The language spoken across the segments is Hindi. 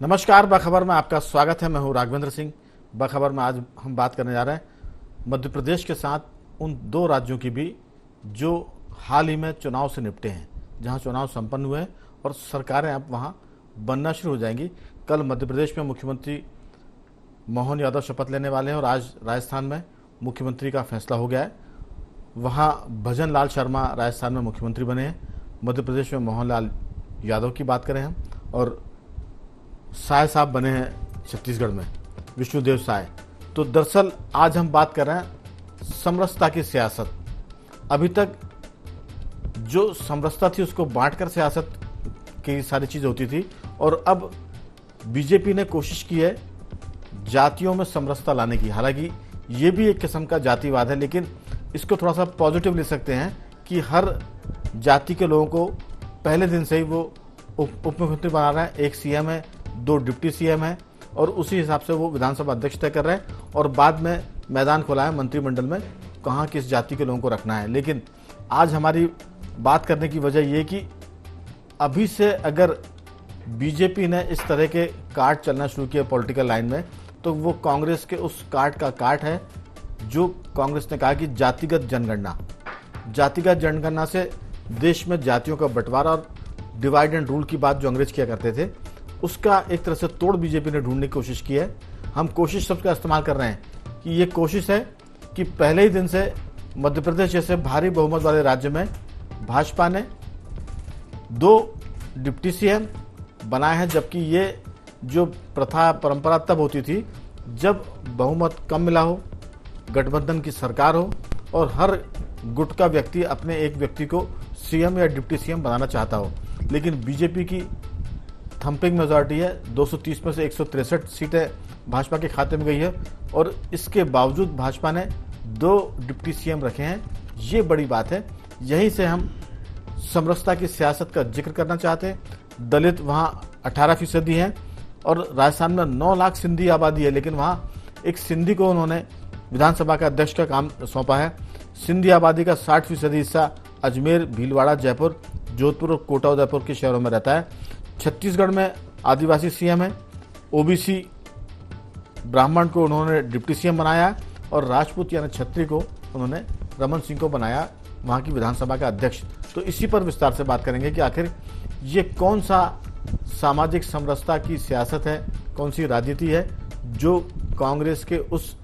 नमस्कार, बखबर में आपका स्वागत है। मैं हूं राघवेंद्र सिंह। बखबर में आज हम बात करने जा रहे हैं मध्य प्रदेश के साथ उन दो राज्यों की भी जो हाल ही में चुनाव से निपटे हैं, जहां चुनाव संपन्न हुए हैं और सरकारें अब वहां बनना शुरू हो जाएंगी। कल मध्य प्रदेश में मुख्यमंत्री मोहन यादव शपथ लेने वाले हैं और आज राजस्थान में मुख्यमंत्री का फैसला हो गया है। वहां भजन लाल शर्मा राजस्थान में मुख्यमंत्री बने हैं। मध्य प्रदेश में मोहनलाल यादव की बात करें हम, और साय साहब बने हैं छत्तीसगढ़ में, विष्णुदेव साय। तो दरअसल आज हम बात कर रहे हैं समरसता की सियासत। अभी तक जो समरसता थी उसको बांटकर सियासत की सारी चीज़ होती थी, और अब बीजेपी ने कोशिश की है जातियों में समरसता लाने की। हालांकि ये भी एक किस्म का जातिवाद है, लेकिन इसको थोड़ा सा पॉजिटिव ले सकते हैं कि हर जाति के लोगों को पहले दिन से ही वो उप मुख्यमंत्री बना रहा है। एक सीएम है, 2 डिप्टी सीएम है, और उसी हिसाब से वो विधानसभा अध्यक्ष तय कर रहे हैं, और बाद में मैदान खुला है मंत्रिमंडल में कहाँ किस जाति के लोगों को रखना है। लेकिन आज हमारी बात करने की वजह ये कि अभी से अगर बीजेपी ने इस तरह के कार्ड चलना शुरू किया पॉलिटिकल लाइन में, तो वो कांग्रेस के उस कार्ड का कार्ड है जो कांग्रेस ने कहा कि जातिगत जनगणना से देश में जातियों का बंटवारा और डिवाइड एंड रूल की बात जो अंग्रेज किया करते थे, उसका एक तरह से तोड़ बीजेपी ने ढूंढने की कोशिश की है। हम कोशिश शब्द का इस्तेमाल कर रहे हैं कि ये कोशिश है कि पहले ही दिन से मध्य प्रदेश जैसे भारी बहुमत वाले राज्य में भाजपा ने 2 डिप्टी सीएम बनाए हैं, जबकि ये जो प्रथा परंपरा तब होती थी जब बहुमत कम मिला हो, गठबंधन की सरकार हो और हर गुट का व्यक्ति अपने एक व्यक्ति को सीएम या डिप्टी सीएम बनाना चाहता हो। लेकिन बीजेपी की थंपिंग मेजॉरिटी है, 230 में से 163 सीटें भाजपा के खाते में गई है, और इसके बावजूद भाजपा ने 2 डिप्टी सीएम रखे हैं। ये बड़ी बात है। यहीं से हम समरसता की सियासत का जिक्र करना चाहते हैं। दलित वहाँ 18% हैं, और राजस्थान में 9 लाख सिंधी आबादी है, लेकिन वहाँ एक सिंधी को उन्होंने विधानसभा का अध्यक्ष का काम सौंपा है। सिंधी आबादी का 60% हिस्सा अजमेर, भीलवाड़ा, जयपुर, जोधपुर और कोटा उदयपुर के शहरों में रहता है। छत्तीसगढ़ में आदिवासी सीएम है, ओबीसी ब्राह्मण को उन्होंने डिप्टी सीएम बनाया, और राजपूत यानी छत्री को उन्होंने रमन सिंह को बनाया वहाँ की विधानसभा का अध्यक्ष। तो इसी पर विस्तार से बात करेंगे कि आखिर ये कौन सा सामाजिक समरसता की सियासत है, कौन सी राजनीति है जो कांग्रेस के उस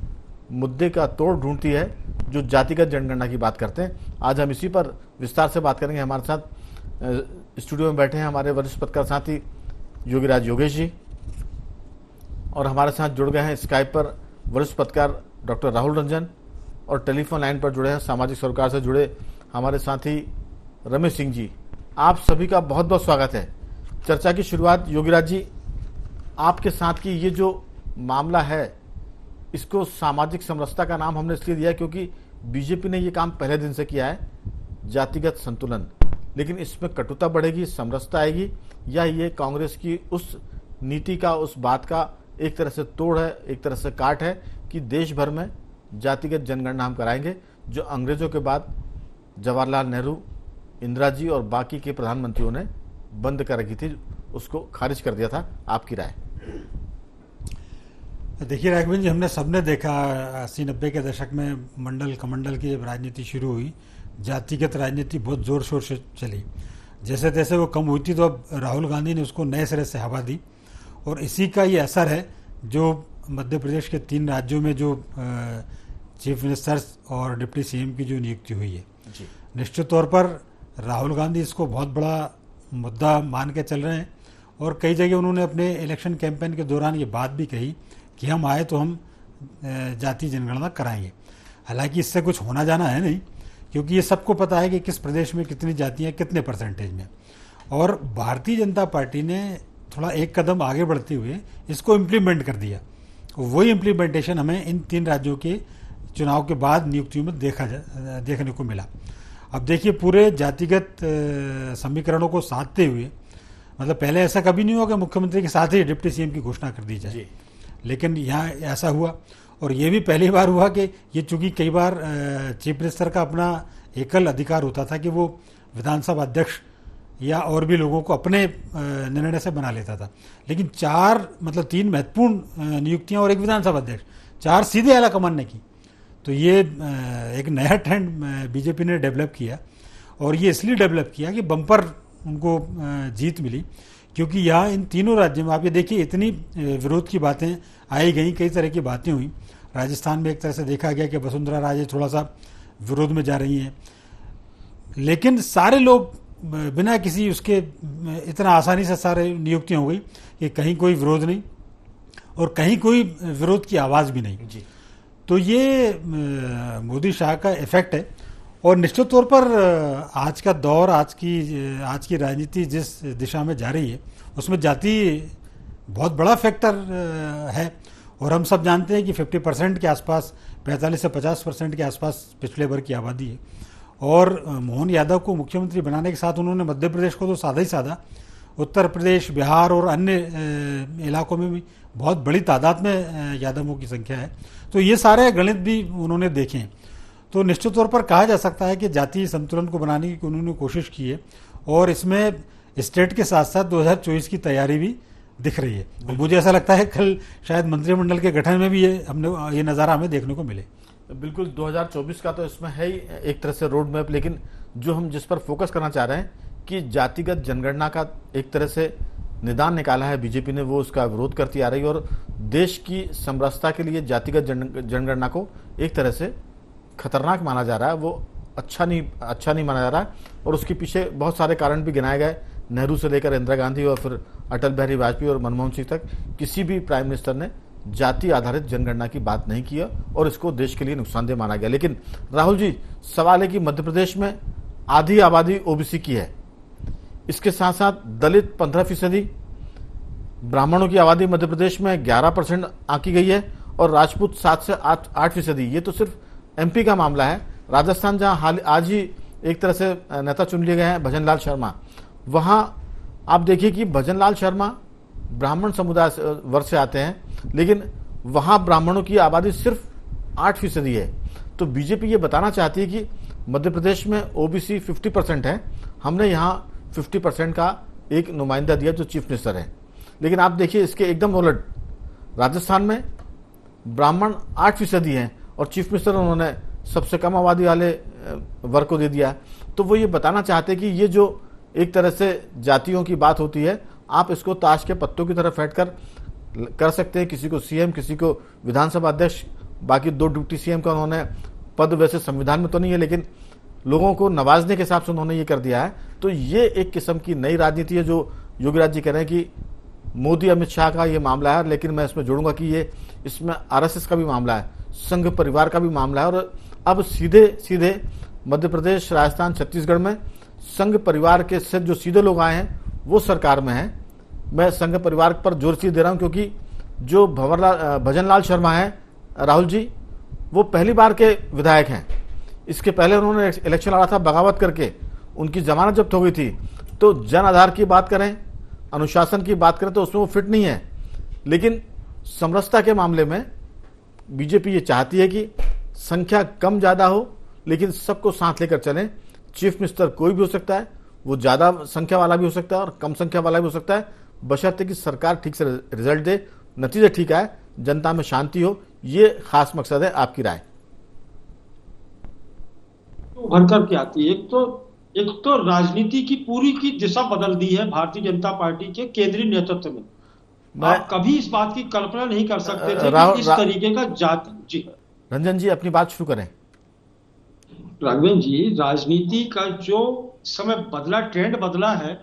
मुद्दे का तोड़ ढूंढती है जो जातिगत जनगणना की बात करते हैं। आज हम इसी पर विस्तार से बात करेंगे। हमारे साथ स्टूडियो में बैठे हैं हमारे वरिष्ठ पत्रकार साथी योगीराज योगेश जी, और हमारे साथ जुड़ गए हैं स्काइप पर वरिष्ठ पत्रकार डॉक्टर राहुल रंजन, और टेलीफोन लाइन पर जुड़े हैं सामाजिक सरोकार से जुड़े हमारे साथी रमेश सिंह जी। आप सभी का बहुत बहुत स्वागत है। चर्चा की शुरुआत योगीराज जी आपके साथ की। ये जो मामला है इसको सामाजिक समरसता का नाम हमने इसलिए दिया क्योंकि बीजेपी ने ये काम पहले दिन से किया है, जातिगत संतुलन। लेकिन इसमें कटुता बढ़ेगी, समरसता आएगी, या ये कांग्रेस की उस नीति का, उस बात का एक तरह से तोड़ है, एक तरह से काट है कि देश भर में जातिगत जनगणना हम कराएंगे, जो अंग्रेजों के बाद जवाहरलाल नेहरू, इंदिरा जी और बाकी के प्रधानमंत्रियों ने बंद कर रखी थी, उसको खारिज कर दिया था। आपकी राय? देखिए राघवेंद्र जी, हमने सबने देखा 80-90 के दशक में मंडल कमंडल की जब राजनीति शुरू हुई, जातिगत राजनीति बहुत ज़ोर शोर से चली। जैसे तैसे वो कम हुई थी, तो अब राहुल गांधी ने उसको नए सिरे से हवा दी, और इसी का ये असर है जो मध्य प्रदेश के 3 राज्यों में जो चीफ मिनिस्टर्स और डिप्टी सीएम की जो नियुक्ति हुई है। निश्चित तौर पर राहुल गांधी इसको बहुत बड़ा मुद्दा मान के चल रहे हैं, और कई जगह उन्होंने अपने इलेक्शन कैंपेन के दौरान ये बात भी कही कि हम आए तो हम जाति जनगणना कराएंगे। हालांकि इससे कुछ होना जाना है नहीं, क्योंकि ये सबको पता है कि किस प्रदेश में कितनी जातियाँ कितने परसेंटेज में। और भारतीय जनता पार्टी ने थोड़ा एक कदम आगे बढ़ते हुए इसको इम्प्लीमेंट कर दिया। वही इम्प्लीमेंटेशन हमें इन 3 राज्यों के चुनाव के बाद नियुक्तियों में देखने को मिला। अब देखिए, पूरे जातिगत समीकरणों को साधते हुए, मतलब पहले ऐसा कभी नहीं हुआ कि मुख्यमंत्री के साथ ही डिप्टी सीएम की घोषणा कर दी जाए, लेकिन यहाँ ऐसा हुआ। और ये भी पहली बार हुआ कि ये, चूंकि कई बार चीफ मिनिस्टर का अपना एकल अधिकार होता था कि वो विधानसभा अध्यक्ष या और भी लोगों को अपने निर्णय से बना लेता था। लेकिन तीन महत्वपूर्ण नियुक्तियां और एक विधानसभा अध्यक्ष, 4 सीधे आला कमान ने की। तो ये एक नया ट्रेंड बीजेपी ने डेवलप किया, और ये इसलिए डेवलप किया कि बम्पर उनको जीत मिली, क्योंकि यहाँ इन तीनों राज्यों में आप ये देखिए इतनी विरोध की बातें आई गई, कई तरह की बातें हुई। राजस्थान में एक तरह से देखा गया कि वसुंधरा राजे थोड़ा सा विरोध में जा रही हैं, लेकिन सारे लोग बिना किसी उसके इतना आसानी से सारे नियुक्तियां हो गई कि कहीं कोई विरोध नहीं और कहीं कोई विरोध की आवाज़ भी नहीं जी। तो ये मोदी शाह का इफेक्ट है। और निश्चित तौर पर आज का दौर, आज की राजनीति जिस दिशा में जा रही है उसमें जाति बहुत बड़ा फैक्टर है। और हम सब जानते हैं कि 50% के आसपास, 45 से 50% के आसपास पिछड़े वर्ग की आबादी है। और मोहन यादव को मुख्यमंत्री बनाने के साथ उन्होंने मध्य प्रदेश को तो सादा ही सादा, उत्तर प्रदेश, बिहार और अन्य इलाकों में भी बहुत बड़ी तादाद में यादवों की संख्या है। तो ये सारे गणित भी उन्होंने देखे हैं। तो निश्चित तौर पर कहा जा सकता है कि जातीय संतुलन को बनाने की उन्होंने कोशिश की है, और इसमें स्टेट के साथ साथ 2024 की तैयारी भी दिख रही है। और मुझे ऐसा लगता है कल शायद मंत्रिमंडल के गठन में भी ये नज़ारा हमें देखने को मिले। बिल्कुल 2024 का तो इसमें है ही एक तरह से रोड मैप, लेकिन जो हम जिस पर फोकस करना चाह रहे हैं कि जातिगत जनगणना का एक तरह से निदान निकाला है बीजेपी ने, वो उसका विरोध करती आ रही है। और देश की समरसता के लिए जातिगत जनगणना को एक तरह से खतरनाक माना जा रहा है, वो अच्छा नहीं माना जा रहा है। और उसके पीछे बहुत सारे कारण भी गिनाए गए, नेहरू से लेकर इंदिरा गांधी और फिर अटल बिहारी वाजपेयी और मनमोहन सिंह तक किसी भी प्राइम मिनिस्टर ने जाति आधारित जनगणना की बात नहीं किया, और इसको देश के लिए नुकसानदेह माना गया। लेकिन राहुल जी, सवाल है कि मध्य प्रदेश में आधी आबादी ओबीसी की है, इसके साथ साथ दलित 15%, ब्राह्मणों की आबादी मध्य प्रदेश में 11% आंकी गई है, और राजपूत 7 से 8%। ये तो सिर्फ एमपी का मामला है। राजस्थान, जहां आज ही एक तरह से नेता चुन लिए गए हैं भजन लाल शर्मा, वहां आप देखिए कि भजन लाल शर्मा ब्राह्मण समुदाय वर्ग से आते हैं, लेकिन वहां ब्राह्मणों की आबादी सिर्फ 8% है। तो बीजेपी ये बताना चाहती है कि मध्य प्रदेश में ओबीसी 50% है, हमने यहाँ 50% का एक नुमाइंदा दिया जो चीफ मिनिस्टर है। लेकिन आप देखिए इसके एकदम उलट, राजस्थान में ब्राह्मण 8% हैं और चीफ मिनिस्टर उन्होंने सबसे कम आबादी वाले वर्ग को दे दिया। तो वो ये बताना चाहते हैं कि ये जो एक तरह से जातियों की बात होती है, आप इसको ताश के पत्तों की तरह फेंट कर सकते हैं, किसी को सीएम, किसी को विधानसभा अध्यक्ष, बाकी 2 डिप्टी सीएम का उन्होंने पद वैसे संविधान में तो नहीं है, लेकिन लोगों को नवाजने के हिसाब से उन्होंने ये कर दिया है। तो ये एक किस्म की नई राजनीति है जो योगी राज जी कह रहे हैं कि मोदी अमित शाह का ये मामला है। लेकिन मैं इसमें जोड़ूंगा कि ये इसमें आरएसएस का भी मामला है, संघ परिवार का भी मामला है। और अब सीधे मध्य प्रदेश, राजस्थान, छत्तीसगढ़ में संघ परिवार के से जो सीधे लोग आए हैं वो सरकार में हैं। मैं संघ परिवार पर जोर से दे रहा हूं क्योंकि जो भजन लाल शर्मा है राहुल जी, वो पहली बार के विधायक हैं। इसके पहले उन्होंने इलेक्शन लड़ा था बगावत करके, उनकी जमानत जब्त हो गई थी। तो जन आधार की बात करें, अनुशासन की बात करें तो उसमें वो फिट नहीं है। लेकिन समरसता के मामले में बीजेपी ये चाहती है कि संख्या कम ज्यादा हो, लेकिन सबको साथ लेकर चलें। चीफ मिनिस्टर कोई भी हो सकता है, वो ज्यादा संख्या वाला भी हो सकता है और कम संख्या वाला भी हो सकता है, बशर्ते कि सरकार ठीक से रिजल्ट दे, नतीजे ठीक आए, जनता में शांति हो। ये खास मकसद है। आपकी राय? भर करके आती है। एक तो राजनीति की पूरी की दिशा बदल दी है भारतीय जनता पार्टी के केंद्रीय नेतृत्व में। आप कभी इस बात की कल्पना नहीं कर सकते थे कि इस तरीके का जाति। जी रंजन जी, अपनी बात शुरू करें। राघवेंद्र जी, राजनीति का जो समय बदला, ट्रेंड बदला है,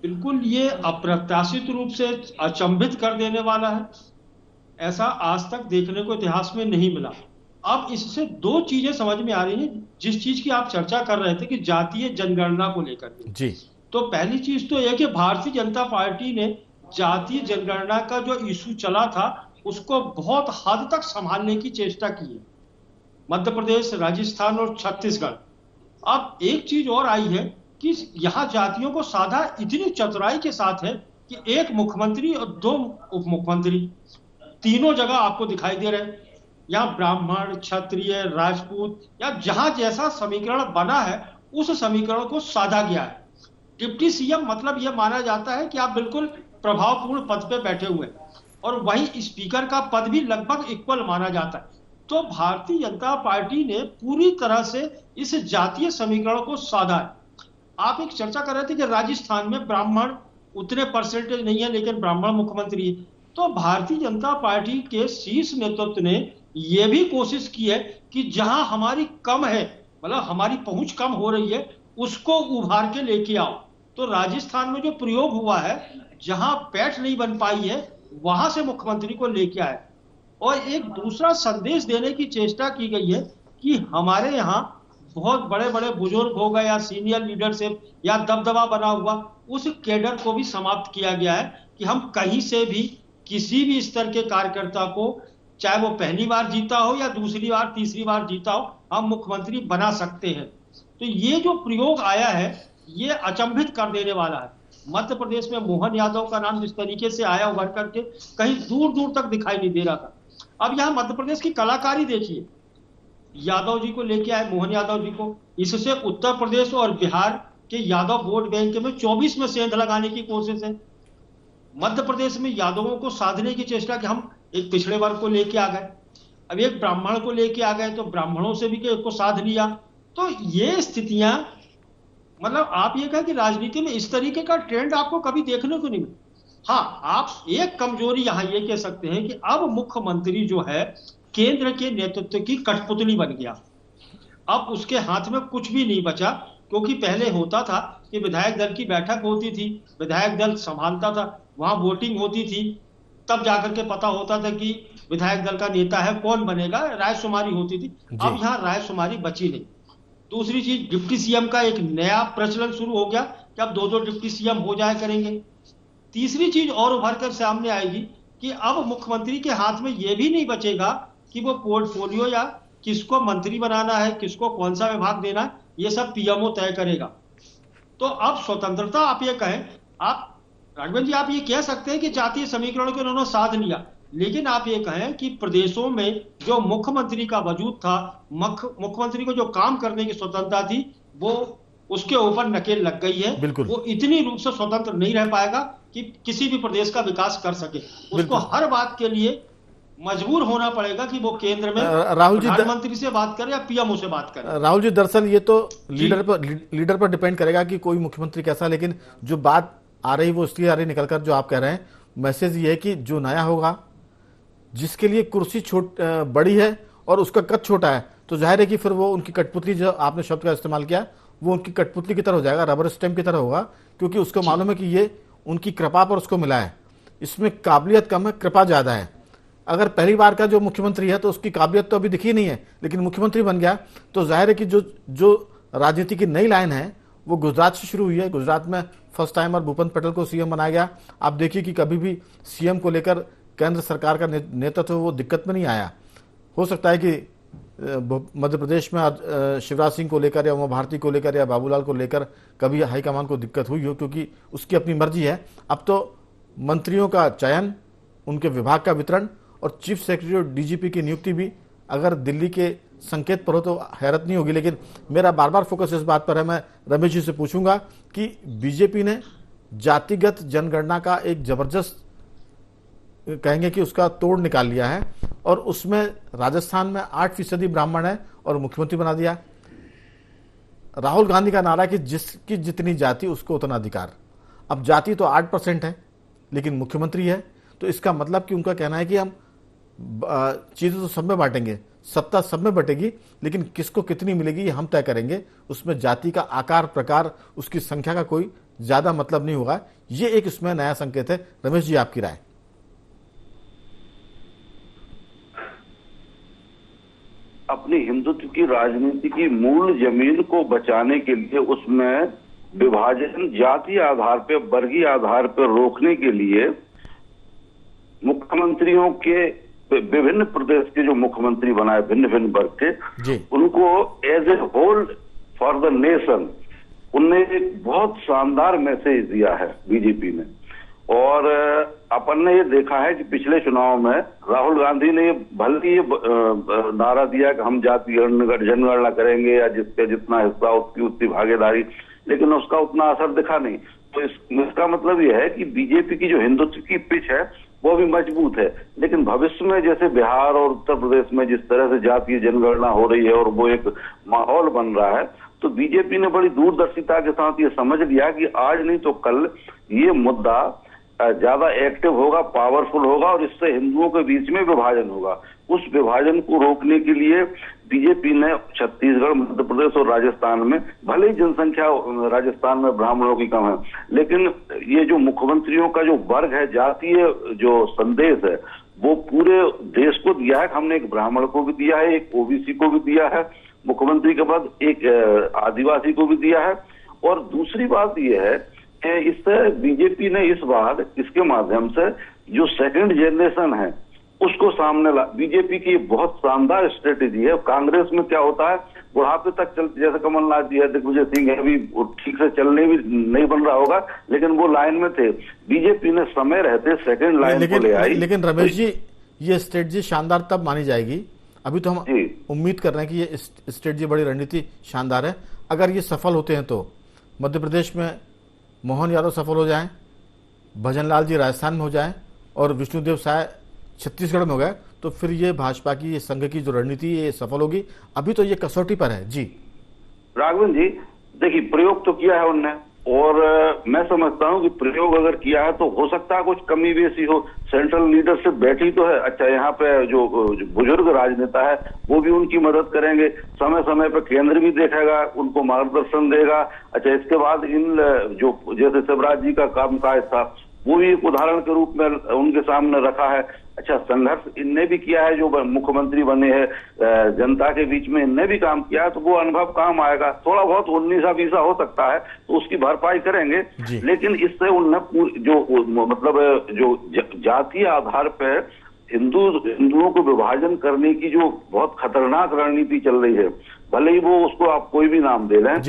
बिल्कुल ये अप्रत्याशित रूप से अचंभित कर देने वाला है। ऐसा आज तक देखने को इतिहास में नहीं मिला। अब इससे 2 चीजें समझ में आ रही हैं। जिस चीज की आप चर्चा कर रहे थे कि जातीय जनगणना को लेकर जी, तो पहली चीज तो यह कि भारतीय जनता पार्टी ने जातीय जनगणना का जो इशू चला था उसको बहुत हद तक संभालने की चेष्टा की है, मध्य प्रदेश, राजस्थान और छत्तीसगढ़। अब एक चीज और आई है कि यहां जातियों को साधा इतनी चतुराई के साथ है कि एक मुख्यमंत्री और 2 उप मुख्यमंत्री तीनों जगह आपको दिखाई दे रहे हैं। यहाँ ब्राह्मण, क्षत्रिय, राजपूत या जहां जैसा समीकरण बना है उस समीकरण को साधा गया है। डिप्टी सीएम मतलब यह माना जाता है कि आप बिल्कुल प्रभावपूर्ण पद पे बैठे हुए हैं, और वही स्पीकर का पद भी लगभग इक्वल माना जाता है। तो भारतीय जनता पार्टी ने पूरी तरह से इस जातीय समीकरण को साधा है। आप एक चर्चा कर रहे थे कि राजस्थान में ब्राह्मण उतने परसेंटेज नहीं है, लेकिन ब्राह्मण मुख्यमंत्री है। तो भारतीय जनता पार्टी के शीर्ष नेतृत्व ने यह भी कोशिश की है कि जहां हमारी कम है, मतलब हमारी पहुंच कम हो रही है, उसको उभार के लेके आओ। तो राजस्थान में जो प्रयोग हुआ है, जहां पैठ नहीं बन पाई है, वहां से मुख्यमंत्री को लेके आए, और एक दूसरा संदेश देने की चेष्टा की गई है कि हमारे यहाँ बहुत बड़े बड़े बुजुर्ग हो गए या सीनियर लीडरशिप या दबदबा बना हुआ, उस कैडर को भी समाप्त किया गया है कि हम कहीं से भी किसी भी स्तर के कार्यकर्ता को, चाहे वो पहली बार जीता हो या दूसरी बार तीसरी बार जीता हो, हम मुख्यमंत्री बना सकते हैं। तो ये जो प्रयोग आया है, ये अचंभित कर देने वाला है। मध्य प्रदेश में मोहन यादव का नाम जिस तरीके से आया उभर करके, कहीं दूर दूर तक दिखाई नहीं दे रहा था। अब यहां मध्य प्रदेश की कलाकारी देखिए, यादव जी को लेके आए, मोहन यादव जी को, इससे उत्तर प्रदेश और बिहार के यादव वोट बैंक में 24 में सेंध लगाने की कोशिश है। मध्य प्रदेश में यादवों को साधने की चेष्टा कि हम एक पिछड़े वर्ग को लेके आ गए, अब एक ब्राह्मण को लेके आ गए, तो ब्राह्मणों से भी को साध लिया। तो ये स्थितियां, मतलब आप ये कहें कि राजनीति में इस तरीके का ट्रेंड आपको कभी देखने को नहीं मिला। हाँ, आप एक कमजोरी यहां ये कह सकते हैं कि अब मुख्यमंत्री जो है केंद्र के नेतृत्व की कठपुतली बन गया। अब उसके हाथ में कुछ भी नहीं बचा, क्योंकि पहले होता था कि विधायक दल की बैठक होती थी, विधायक दल संभालता था, वहां वोटिंग होती थी, तब जाकर के पता होता था कि विधायक दल का नेता है, कौन बनेगा, रायशुमारी होती थी। अब यहां रायशुमारी बची नहीं। दूसरी चीज, डिप्टी सीएम का एक नया प्रचलन शुरू हो गया कि अब 2-2 डिप्टी सीएम हो जाया करेंगे। तीसरी चीज और उभर कर सामने आएगी कि अब मुख्यमंत्री के हाथ में यह भी नहीं बचेगा कि वो पोर्टफोलियो या किसको मंत्री बनाना है, किसको कौन सा विभाग देना है, ये सब पीएमओ तय करेगा। तो अब स्वतंत्रता, आप ये कहें, आप राघवेंद्र जी आप ये कह सकते हैं कि जातीय समीकरण को उन्होंने साध लिया, लेकिन आप ये कहें कि प्रदेशों में जो मुख्यमंत्री का वजूद था, मुख्यमंत्री को जो काम करने की स्वतंत्रता थी, वो उसके ऊपर नकेल लग गई है। वो इतनी रूप से स्वतंत्र नहीं रह पाएगा कि किसी भी प्रदेश का विकास कर सके। उसको हर बात के लिए मजबूर होना पड़ेगा कि वो केंद्र में राहुल जी प्रधानमंत्री से बात करे या पीएमओ से बात करे। राहुल जी, दरअसल ये तो लीडर पर डिपेंड करेगा कि कोई मुख्यमंत्री कैसा, लेकिन जो बात आ रही वो इसलिए आ रही निकलकर, जो आप कह रहे हैं मैसेज ये है कि जो नया होगा, जिसके लिए कुर्सी बड़ी है और उसका कद छोटा है, तो जाहिर है कि फिर वो उनकी कठपुतली, जो आपने शब्द का इस्तेमाल किया, वो उनकी कठपुतली की तरह हो जाएगा, रबर स्टैम्प की तरह होगा, क्योंकि उसको मालूम है कि ये उनकी कृपा पर उसको मिला है। इसमें काबिलियत कम है, कृपा ज्यादा है। अगर पहली बार का जो मुख्यमंत्री है तो उसकी काबिलियत तो अभी दिखी नहीं है, लेकिन मुख्यमंत्री बन गया, तो जाहिर है कि जो राजनीति की नई लाइन है वो गुजरात से शुरू हुई है। गुजरात में फर्स्ट टाइम और भूपेंद्र पटेल को सीएम बनाया गया। आप देखिए कि कभी भी सीएम को लेकर केंद्र सरकार का नेतृत्व वो दिक्कत में नहीं आया। हो सकता है कि मध्य प्रदेश में शिवराज सिंह को लेकर या उमा भारती को लेकर या बाबूलाल को लेकर कभी हाईकमान को दिक्कत हुई हो, क्योंकि उसकी अपनी मर्जी है। अब तो मंत्रियों का चयन, उनके विभाग का वितरण और चीफ सेक्रेटरी और डीजीपी की नियुक्ति भी अगर दिल्ली के संकेत पर हो तो हैरत नहीं होगी। लेकिन मेरा बार बार फोकस इस बात पर है, मैं रमेश जी से पूछूंगा कि बीजेपी ने जातिगत जनगणना का एक जबरदस्त, कहेंगे कि उसका तोड़ निकाल लिया है, और उसमें राजस्थान में 8% ब्राह्मण है और मुख्यमंत्री बना दिया। राहुल गांधी का नारा है कि जिसकी जितनी जाति उसको उतना अधिकार। अब जाति तो 8% है लेकिन मुख्यमंत्री है, तो इसका मतलब कि उनका कहना है कि हम चीजें तो सब में बांटेंगे, सत्ता सब में बटेगी, लेकिन किसको कितनी मिलेगी ये हम तय करेंगे। उसमें जाति का आकार, प्रकार, उसकी संख्या का कोई ज्यादा मतलब नहीं होगा। ये एक इसमें नया संकेत है। रमेश जी, आपकी राय? अपनी हिंदुत्व की राजनीति की मूल जमीन को बचाने के लिए उसमें विभाजन जातीय आधार पे, वर्गीय आधार पर रोकने के लिए मुख्यमंत्रियों के, विभिन्न प्रदेश के जो मुख्यमंत्री बनाए भिन्न भिन्न वर्ग के, उनको as a whole for the nation, उनने एक बहुत शानदार मैसेज दिया है बीजेपी ने। और अपन ने ये देखा है कि पिछले चुनाव में राहुल गांधी ने भले ये नारा दिया कि हम जाति जनगणना करेंगे या जिसका जितना हिस्सा उसकी उतनी भागीदारी, लेकिन उसका उतना असर दिखा नहीं। तो इसका मतलब यह है कि बीजेपी की जो हिंदुत्व की पिच है वो भी मजबूत है, लेकिन भविष्य में जैसे बिहार और उत्तर प्रदेश में जिस तरह से जातीय जनगणना हो रही है और वो एक माहौल बन रहा है, तो बीजेपी ने बड़ी दूरदर्शिता के साथ ये समझ लिया कि आज नहीं तो कल ये मुद्दा ज्यादा एक्टिव होगा, पावरफुल होगा और इससे हिंदुओं के बीच में विभाजन होगा। उस विभाजन को रोकने के लिए बीजेपी ने छत्तीसगढ़, मध्य प्रदेश और राजस्थान में, भले ही जनसंख्या राजस्थान में ब्राह्मणों की कम है, लेकिन ये जो मुख्यमंत्रियों का जो वर्ग है, जातीय जो संदेश है, वो पूरे देश को दिया है। हमने एक ब्राह्मण को भी दिया है, एक ओबीसी को भी दिया है मुख्यमंत्री के पद, एक आदिवासी को भी दिया है। और दूसरी बात यह है कि इससे बीजेपी ने इस बार इसके माध्यम से जो सेकंड जनरेशन है उसको सामने ला। बीजेपी की बहुत शानदार स्ट्रेटेजी है। कांग्रेस में क्या होता है, बुढ़ापे तक चलती, जैसे कमलनाथ जी है, दिग्विजय सिंह है, अभी ठीक से चलने भी नहीं बन रहा होगा, लेकिन वो लाइन में थे। बीजेपी ने समय रहते सेकंड लाइन को ले आई। लेकिन रमेश जी, ये स्ट्रेटेजी शानदार तब मानी जाएगी, अभी तो हम उम्मीद कर रहे हैं कि ये स्ट्रेटेजी, बड़ी रणनीति शानदार है। अगर ये सफल होते हैं तो मध्य प्रदेश में मोहन यादव सफल हो जाएं, भजनलाल जी राजस्थान में हो जाएं और विष्णुदेव साय छत्तीसगढ़ में हो गए, तो फिर ये भाजपा की, ये संघ की जो रणनीति ये सफल होगी। अभी तो ये कसौटी पर है। जी राघवन जी, देखिए प्रयोग तो किया है उनने, और मैं समझता हूं कि प्रयोग अगर किया है तो हो सकता है कुछ कमी बेसी हो। सेंट्रल लीडरशिप बैठी तो है, अच्छा यहाँ पे जो बुजुर्ग राजनेता है वो भी उनकी मदद करेंगे, समय समय पर केंद्र भी देखेगा, उनको मार्गदर्शन देगा। अच्छा, इसके बाद इन जो जैसे शिवराज जी का कामकाज था वो भी एक उदाहरण के रूप में उनके सामने रखा है। अच्छा, संघर्ष इनने भी किया है, जो मुख्यमंत्री बने हैं, जनता के बीच में इनने भी काम किया है, तो वो अनुभव काम आएगा। थोड़ा बहुत 19-20 हो सकता है तो उसकी भरपाई करेंगे, लेकिन इससे उनने जो मतलब जो जातीय आधार पर हिंदुओं को विभाजन करने की जो बहुत खतरनाक रणनीति चल रही है, भले ही वो उसको आप कोई भी नाम दे लें,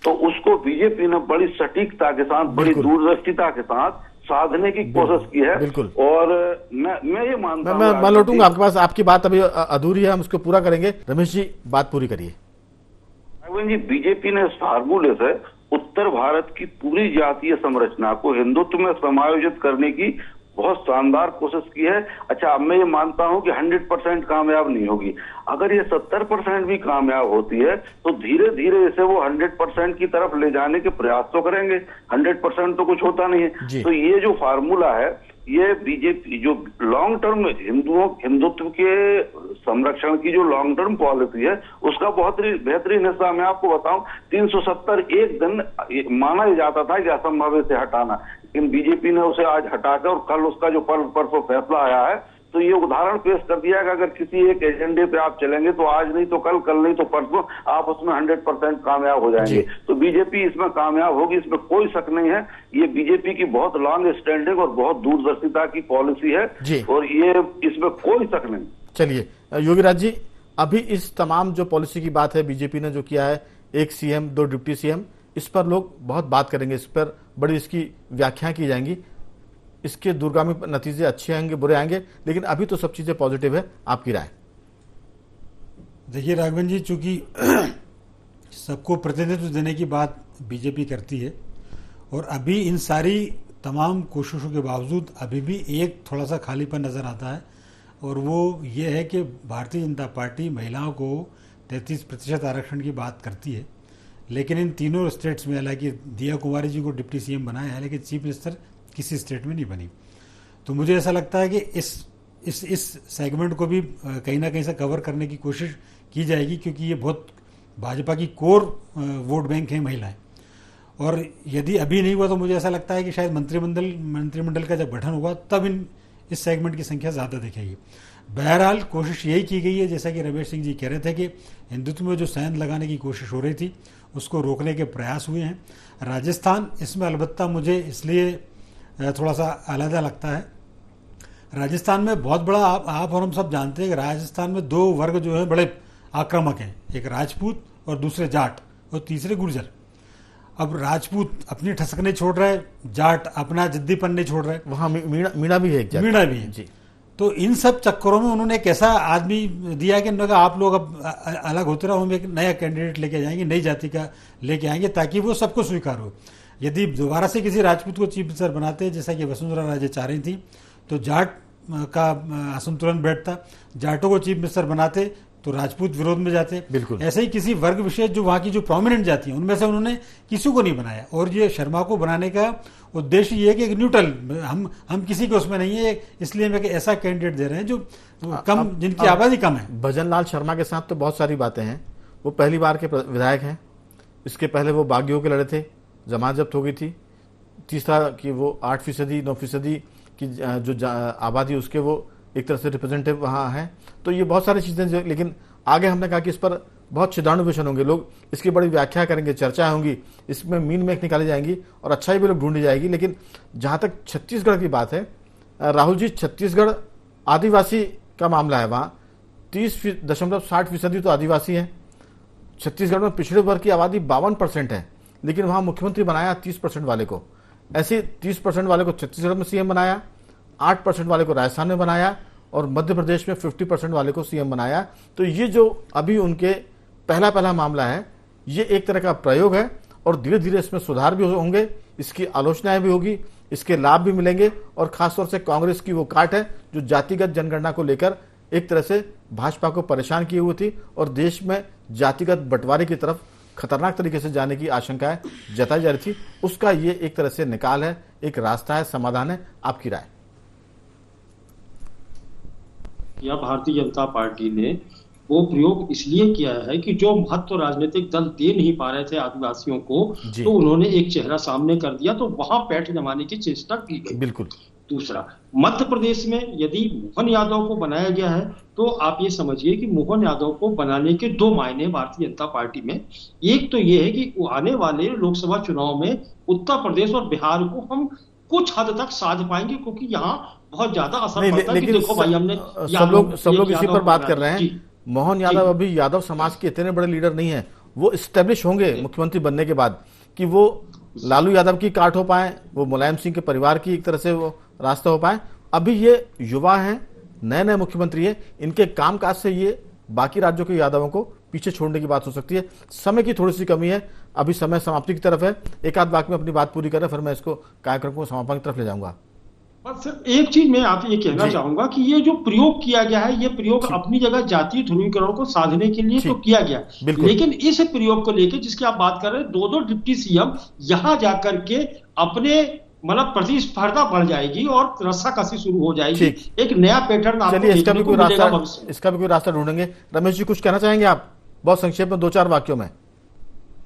तो उसको बीजेपी ने बड़ी सटीकता के साथ, बड़ी दूरदर्शिता के साथ साधने की कोशिश की है। और मैं ये मानता हूं, मैं लौटूंगा आपके पास, आपकी बात अभी अधूरी है, हम उसको पूरा करेंगे। रमेश जी, बात पूरी करिए। जी, बीजेपी ने इस फार्मूले से उत्तर भारत की पूरी जातीय संरचना को हिंदुत्व में समायोजित करने की बहुत शानदार कोशिश की है। अच्छा, अब मैं ये मानता हूं कि 100% कामयाब नहीं होगी। अगर ये 70% भी कामयाब होती है तो धीरे धीरे इसे वो 100% की तरफ ले जाने के प्रयास तो करेंगे। 100% तो कुछ होता नहीं है। तो ये जो फार्मूला है, ये बीजेपी जो लॉन्ग टर्म हिंदुत्व के संरक्षण की जो लॉन्ग टर्म पॉलिसी है, उसका बहुत बेहतरीन हिस्सा मैं आपको बताऊं, 370 एक दिन माना जाता था कि असंभव से हटाना, लेकिन बीजेपी ने उसे आज हटाकर और कल उसका जो परसों फैसला आया है, तो ये उदाहरण पेश कर दिया कि अगर किसी एक एजेंडे पे आप चलेंगे तो आज नहीं तो कल नहीं तो परसों आप उसमें 100% कामयाब हो जाएंगे। तो बीजेपी इसमें कामयाब होगी, इसमें कोई शक नहीं है। ये बीजेपी की बहुत लॉन्ग स्टैंडिंग और बहुत दूरदर्शिता की पॉलिसी है और ये इसमें कोई शक नहीं। चलिए योगीराज जी, अभी इस तमाम जो पॉलिसी की बात है, बीजेपी ने जो किया है, 1 सीएम 2 डिप्टी सीएम, इस पर लोग बहुत बात करेंगे, इस पर बड़ी इसकी व्याख्या की जाएंगी, इसके दूरगामी नतीजे अच्छे आएंगे बुरे आएंगे, लेकिन अभी तो सब चीजें पॉजिटिव है। आपकी राय? देखिए राघवन जी, चूंकि सबको प्रतिनिधित्व देने की बात बीजेपी करती है और अभी इन सारी तमाम कोशिशों के बावजूद अभी भी एक थोड़ा सा खालीपन नज़र आता है, और वो ये है कि भारतीय जनता पार्टी महिलाओं को 33% आरक्षण की बात करती है, लेकिन इन तीनों स्टेट्स में, हालांकि दिया कुमारी जी को डिप्टी सीएम बनाया है, लेकिन चीफ मिनिस्टर किसी स्टेट में नहीं बनी। तो मुझे ऐसा लगता है कि इस सेगमेंट को भी कहीं ना कहीं से कवर करने की कोशिश की जाएगी, क्योंकि ये बहुत भाजपा की कोर वोट बैंक है महिलाएं, और यदि अभी नहीं हुआ तो मुझे ऐसा लगता है कि शायद मंत्रिमंडल का जब गठन होगा तब इस सेगमेंट की संख्या ज़्यादा दिखेगी। बहरहाल कोशिश यही की गई है, जैसा कि रमेश सिंह जी कह रहे थे, कि हिंदुत्व में जो सेंध लगाने की कोशिश हो रही थी उसको रोकने के प्रयास हुए हैं। राजस्थान इसमें अलबत्ता मुझे इसलिए थोड़ा सा अलग लगता है। राजस्थान में बहुत बड़ा आप और हम सब जानते हैं कि राजस्थान में 2 वर्ग जो है बड़े आक्रामक हैं, एक राजपूत और दूसरे जाट और तीसरे गुर्जर। अब राजपूत अपनी ठसक नहीं छोड़ रहे, जाट अपना जिद्दीपन नहीं छोड़ रहे। वहाँ मीणा भी है, मीणा भी है जी। तो इन सब चक्करों में उन्होंने एक ऐसा आदमी दिया कि उन्होंने कहा आप लोग अब अलग होते रहो, हम एक नया कैंडिडेट लेके जाएंगे, नई जाति का लेके आएंगे ताकि वो सबको स्वीकार हो। यदि दोबारा से किसी राजपूत को चीफ मिनिस्टर बनाते, जैसा कि वसुंधरा राजे चाह रही थी, तो जाट का असंतुलन बैठता, जाटों को चीफ मिनिस्टर बनाते तो राजपूत विरोध में जाते। बिल्कुल ऐसे ही किसी वर्ग विशेष जो वहाँ की जो प्रोमिनेंट जाति है उनमें से उन्होंने किसी को नहीं बनाया। और ये शर्मा को बनाने का उद्देश्य ये है कि एक न्यूट्रल, हम किसी के उसमें नहीं है, इसलिए हम एक ऐसा कैंडिडेट दे रहे हैं जो कम, जिनकी आबादी कम है। भजन लाल शर्मा के साथ तो बहुत सारी बातें हैं। वो पहली बार के विधायक हैं, इसके पहले वो बागियों के लड़े थे, जमात जब्त हो गई थी। तीसरा कि वो 8% 9% की जो आबादी उसके वो एक तरह से रिप्रेजेंटेटिव वहाँ हैं। तो ये बहुत सारी चीज़ें, लेकिन आगे हमने कहा कि इस पर बहुत छिदानुवेशन होंगे, लोग इसकी बड़ी व्याख्या करेंगे, चर्चा होंगी, इसमें मीन मेख निकाली जाएंगी और अच्छाई भी लोग ढूंढी जाएगी। लेकिन जहाँ तक छत्तीसगढ़ की बात है, राहुल जी, छत्तीसगढ़ आदिवासी का मामला है। वहाँ 30.60% तो आदिवासी हैं। छत्तीसगढ़ में पिछड़े वर्ग की आबादी 52% है, लेकिन वहाँ मुख्यमंत्री बनाया 30% वाले को। ऐसे 30% वाले को छत्तीसगढ़ में सीएम बनाया, 8% वाले को राजस्थान में बनाया और मध्य प्रदेश में 50% वाले को सीएम बनाया। तो ये जो अभी उनके पहला मामला है, ये एक तरह का प्रयोग है और धीरे धीरे इसमें सुधार भी होंगे, इसकी आलोचनाएं भी होगी, इसके लाभ भी मिलेंगे। और खासतौर से कांग्रेस की वो काट है जो जातिगत जनगणना को लेकर एक तरह से भाजपा को परेशान किए हुए थी और देश में जातिगत बंटवारे की तरफ खतरनाक तरीके से जाने की आशंकाएं जताई जा रही थी। उसका ये एक तरह से निकाल है, एक रास्ता है, समाधान है। आपकी राय? या भारतीय जनता पार्टी ने वो प्रयोग इसलिए किया है कि जो महत्व राजनीतिक दल दे नहीं पा रहे थे आदिवासियों को, तो उन्होंने एक चेहरा सामने कर दिया, तो वहां पैठ जमाने की चेष्टा की गई। बिल्कुल। दूसरा, मध्य प्रदेश में यदि मोहन यादव को बनाया गया है तो आप ये समझिए कि मोहन यादव को बनाने के दो मायने भारतीय जनता पार्टी में। एक तो ये है कि आने वाले लोकसभा चुनाव में उत्तर प्रदेश और बिहार को हम कुछ हद तक साध पाएंगे, क्योंकि यहाँ बहुत ज्यादा असर पड़ता है कि देखो भाई हमने सब लोग इसी पर बात कर रहे हैं। मोहन यादव अभी यादव समाज के इतने बड़े लीडर नहीं है, वो इस्टेब्लिश होंगे मुख्यमंत्री बनने के बाद कि वो लालू यादव की काट हो पाए, वो मुलायम सिंह के परिवार की एक तरह से वो रास्ता हो पाए। अभी ये युवा हैं, नए नए मुख्यमंत्री हैं, इनके कामकाज से ये बाकी राज्यों के यादवों को पीछे छोड़ने की बात हो सकती है। समय की थोड़ी सी कमी है, अभी समय समाप्ति की तरफ है। एक आध वाक्य में अपनी बात पूरी करें, फिर मैं इसको कार्यक्रम को समापन की तरफ ले जाऊंगा। बस एक चीज मैं आप ये कहना चाहूंगा कि ये जो प्रयोग किया गया है, ये प्रयोग अपनी जगह जातीय ध्रुवीकरण को साधने के लिए तो किया गया, लेकिन इस प्रयोग को लेकर जिसकी आप बात कर रहे हैं, दो डिप्टी सीएम यहां जाकर के अपने मतलब प्रतिस्पर्धा बढ़ जाएगी और रस्साकसी शुरू हो जाएगी। एक नया पैटर्न चलिए, इसका भी कोई रास्ता ढूंढेंगे। रमेश जी, कुछ कहना चाहेंगे आप? बहुत संक्षेप में 2-4 वाक्यों में।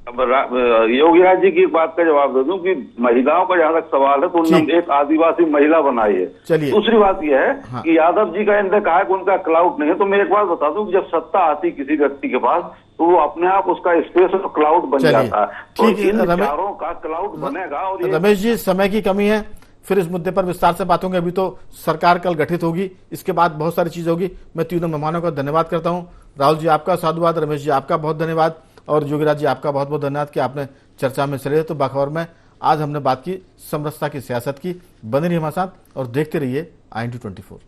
योगी राज जी की बात का जवाब दे दूं कि महिलाओं का जहां तक सवाल है तो उन्होंने एक आदिवासी महिला बनाई है। चलिए, दूसरी बात यह है कि यादव जी का इनने कहा कि उनका क्लाउड नहीं है, तो मैं एक बात बता दूं कि जब सत्ता आती किसी व्यक्ति के पास तो वो अपने आप उसका स्पेस और क्लाउड बन जाता है। तो इन चारों का क्लाउड बनेगा। और रमेश जी, समय की कमी है, फिर इस मुद्दे पर विस्तार से बात होंगे। अभी तो सरकार कल गठित होगी, इसके बाद बहुत सारी चीजें होगी। मैं तीनों मेहमानों का धन्यवाद करता हूँ। राहुल जी आपका साधुवाद, रमेश जी आपका बहुत धन्यवाद और योगीराज जी आपका बहुत बहुत धन्यवाद कि आपने चर्चा में चले। तो बाखबर में आज हमने बात की समरसता की सियासत की। बने रहिए हमारे साथ और देखते रहिए IND24।